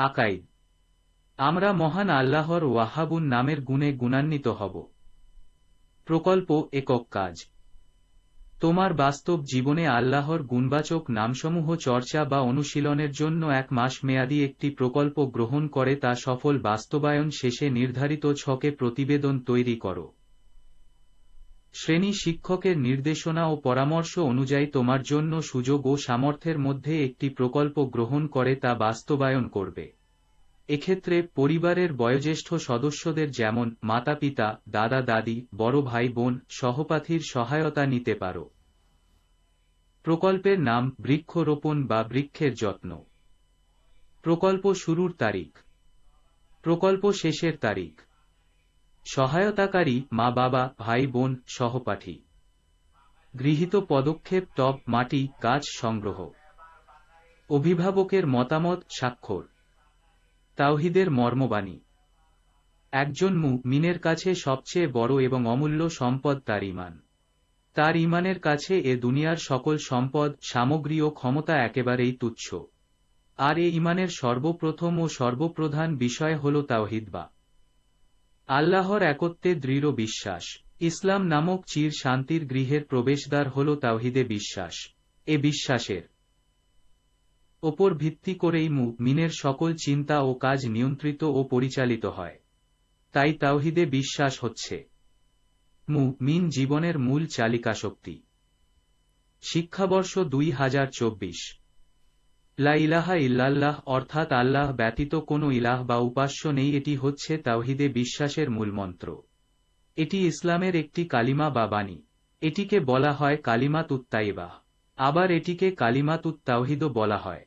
আকাইদ। আমরা মহান আল্লাহর ওয়াহাবুন নামের গুণে গুণান্বিত হব। প্রকল্প একক কাজ। তোমার বাস্তব জীবনে আল্লাহর গুণবাচক নামসমূহ চর্চা বা অনুশীলনের জন্য 1 মাস মেয়াদী একটি প্রকল্প গ্রহণ করে তা সফল বাস্তবায়ন শেষে নির্ধারিত ছকে প্রতিবেদন তৈরি করো। শ্রেণী শিক্ষকের নির্দেশনা ও পরামর্শ অনুযায়ী তোমার জন্য সুযোগ ও সামর্থ্যের মধ্যে একটি প্রকল্প গ্রহণ করে তা বাস্তবায়ন করবে। এক্ষেত্রে পরিবারের বয়োজ্যেষ্ঠ সদস্যদের যেমন মাতা-পিতা, দাদা-দাদি, বড় ভাই-বোন, সহপাঠীর সহায়তা নিতে পারো। প্রকল্পের নাম বৃক্ষরোপণ বা বৃক্ষের যত্ন। প্রকল্প শুরুর তারিখ, প্রকল্প শেষের তারিখ। সহায়তাকারী মা-বাবা, ভাই-বোন, সহপাঠী। গৃহীত পদক্ষেপ টব, মাটি, গাছ সংগ্রহ। অভিভাবকের মতামত, স্বাক্ষর। তাওহীদের মর্মবাণী। একজন মুমিনের কাছে সবচেয়ে বড় এবং অমূল্য সম্পদ তার ঈমান। তার ঈমানের কাছে এ দুনিয়ার সকল সম্পদ, সামগ্রী ও ক্ষমতা একেবারেই তুচ্ছ। আর এ ঈমানের সর্বপ্রথম ও সর্বপ্রধান বিষয় হল তাওহীদ বা আল্লাহর একত্বে দৃঢ় বিশ্বাস। ইসলাম নামক চির শান্তির গৃহের প্রবেশদ্বার হল তাওহীদে বিশ্বাস। এ বিশ্বাসের ওপর ভিত্তি করেই মুমিনের সকল চিন্তা ও কাজ নিয়ন্ত্রিত ও পরিচালিত হয়। তাই তাওহীদে বিশ্বাস হচ্ছে মুমিন জীবনের মূল চালিকাশক্তি। শিক্ষাবর্ষ 2024। লা ইলাহা ইল্লাল্লাহ অর্থাৎ আল্লাহ ব্যতীত কোনো ইলাহ বা উপাস্য নেই, এটি হচ্ছে তাওহীদে বিশ্বাসের মূলমন্ত্র। এটি ইসলামের একটি কালিমা বা বাণী। এটিকে বলা হয় কালিমাতুত তাইয়্যিবাহ। আবার এটিকে কালিমাতুত তাওহীদও বলা হয়।